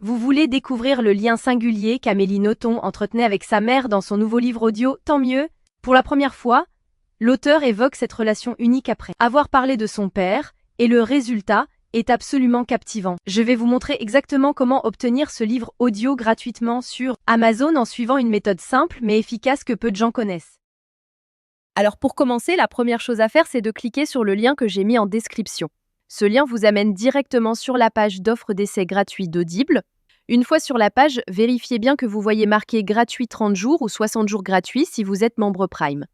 Vous voulez découvrir le lien singulier qu'Amélie Nothomb entretenait avec sa mère dans son nouveau livre audio, tant mieux. Pour la première fois, l'auteur évoque cette relation unique après avoir parlé de son père, et le résultat est absolument captivant. Je vais vous montrer exactement comment obtenir ce livre audio gratuitement sur Amazon en suivant une méthode simple mais efficace que peu de gens connaissent. Alors pour commencer, la première chose à faire, c'est de cliquer sur le lien que j'ai mis en description. Ce lien vous amène directement sur la page d'offre d'essai gratuit d'Audible. Une fois sur la page, vérifiez bien que vous voyez marqué gratuit 30 jours ou 60 jours gratuits si vous êtes membre Prime.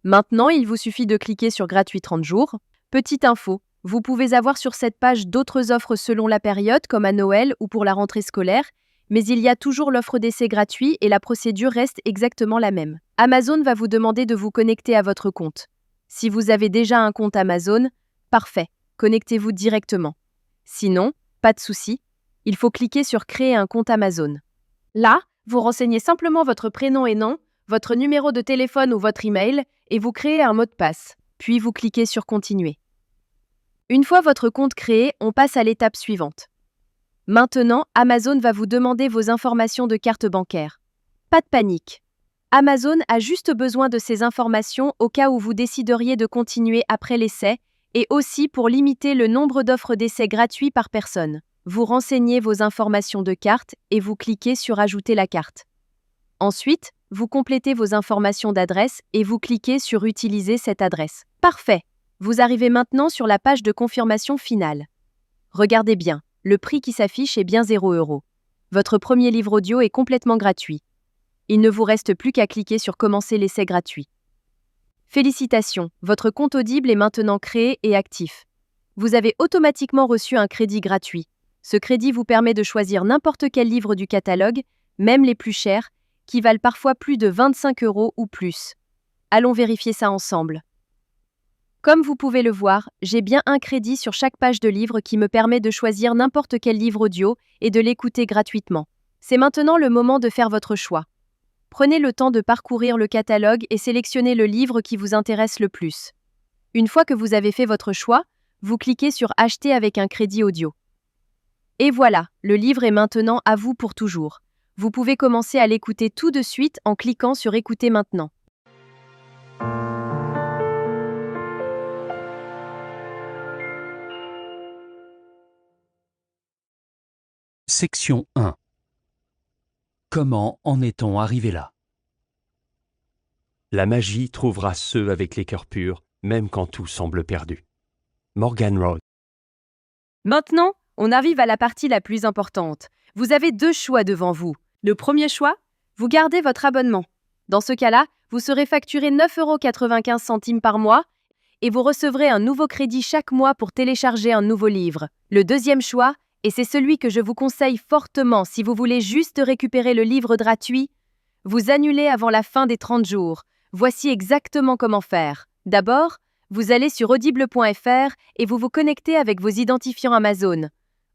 Maintenant, il vous suffit de cliquer sur gratuit 30 jours. Petite info, vous pouvez avoir sur cette page d'autres offres selon la période, comme à Noël ou pour la rentrée scolaire, mais il y a toujours l'offre d'essai gratuit et la procédure reste exactement la même. Amazon va vous demander de vous connecter à votre compte. Si vous avez déjà un compte Amazon, parfait, connectez-vous directement. Sinon, pas de souci, il faut cliquer sur Créer un compte Amazon. Là, vous renseignez simplement votre prénom et nom, votre numéro de téléphone ou votre email, et vous créez un mot de passe. Puis vous cliquez sur Continuer. Une fois votre compte créé, on passe à l'étape suivante. Maintenant, Amazon va vous demander vos informations de carte bancaire. Pas de panique. Amazon a juste besoin de ces informations au cas où vous décideriez de continuer après l'essai et aussi pour limiter le nombre d'offres d'essai gratuits par personne. Vous renseignez vos informations de carte et vous cliquez sur Ajouter la carte. Ensuite, vous complétez vos informations d'adresse et vous cliquez sur Utiliser cette adresse. Parfait. Vous arrivez maintenant sur la page de confirmation finale. Regardez bien, le prix qui s'affiche est bien 0 €. Votre premier livre audio est complètement gratuit. Il ne vous reste plus qu'à cliquer sur Commencer l'essai gratuit. Félicitations, votre compte Audible est maintenant créé et actif. Vous avez automatiquement reçu un crédit gratuit. Ce crédit vous permet de choisir n'importe quel livre du catalogue, même les plus chers, qui valent parfois plus de 25 € ou plus. Allons vérifier ça ensemble. Comme vous pouvez le voir, j'ai bien un crédit sur chaque page de livre qui me permet de choisir n'importe quel livre audio et de l'écouter gratuitement. C'est maintenant le moment de faire votre choix. Prenez le temps de parcourir le catalogue et sélectionnez le livre qui vous intéresse le plus. Une fois que vous avez fait votre choix, vous cliquez sur Acheter avec un crédit audio. Et voilà, le livre est maintenant à vous pour toujours. Vous pouvez commencer à l'écouter tout de suite en cliquant sur Écouter maintenant. Section 1. Comment en est-on arrivé là? La magie trouvera ceux avec les cœurs purs, même quand tout semble perdu. Morgan Road. Maintenant, on arrive à la partie la plus importante. Vous avez deux choix devant vous. Le premier choix, vous gardez votre abonnement. Dans ce cas-là, vous serez facturé 9,95 € par mois et vous recevrez un nouveau crédit chaque mois pour télécharger un nouveau livre. Le deuxième choix, et c'est celui que je vous conseille fortement si vous voulez juste récupérer le livre gratuit, vous annulez avant la fin des 30 jours. Voici exactement comment faire. D'abord, vous allez sur audible.fr et vous vous connectez avec vos identifiants Amazon.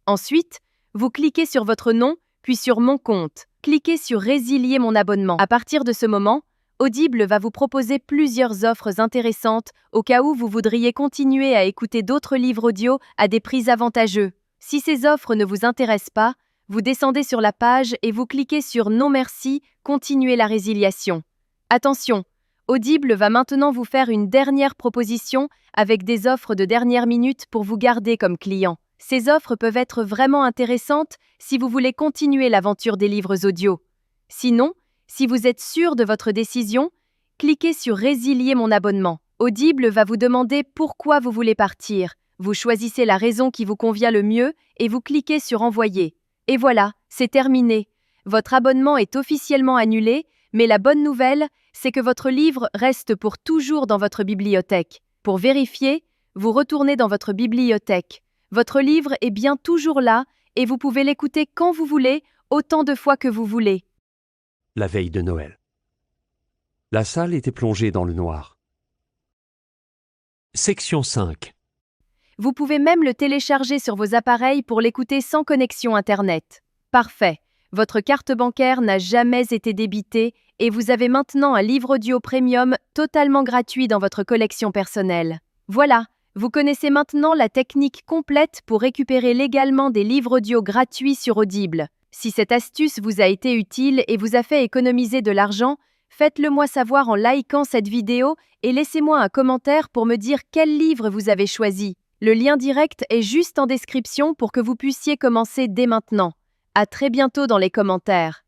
Ensuite, vous cliquez sur votre nom, puis sur Mon compte. Cliquez sur Résilier mon abonnement. À partir de ce moment, Audible va vous proposer plusieurs offres intéressantes au cas où vous voudriez continuer à écouter d'autres livres audio à des prix avantageux. Si ces offres ne vous intéressent pas, vous descendez sur la page et vous cliquez sur Non merci, continuer la résiliation. Attention, Audible va maintenant vous faire une dernière proposition avec des offres de dernière minute pour vous garder comme client. Ces offres peuvent être vraiment intéressantes si vous voulez continuer l'aventure des livres audio. Sinon, si vous êtes sûr de votre décision, cliquez sur Résilier mon abonnement. Audible va vous demander pourquoi vous voulez partir. Vous choisissez la raison qui vous convient le mieux et vous cliquez sur Envoyer. Et voilà, c'est terminé. Votre abonnement est officiellement annulé, mais la bonne nouvelle, c'est que votre livre reste pour toujours dans votre bibliothèque. Pour vérifier, vous retournez dans votre bibliothèque. Votre livre est bien toujours là et vous pouvez l'écouter quand vous voulez, autant de fois que vous voulez. La veille de Noël. La salle était plongée dans le noir. Section 5. Vous pouvez même le télécharger sur vos appareils pour l'écouter sans connexion Internet. Parfait. Votre carte bancaire n'a jamais été débitée et vous avez maintenant un livre audio premium totalement gratuit dans votre collection personnelle. Voilà, Vous connaissez maintenant la technique complète pour récupérer légalement des livres audio gratuits sur Audible. Si cette astuce vous a été utile et vous a fait économiser de l'argent, faites-le moi savoir en likant cette vidéo et laissez-moi un commentaire pour me dire quel livre vous avez choisi. Le lien direct est juste en description pour que vous puissiez commencer dès maintenant. À très bientôt dans les commentaires.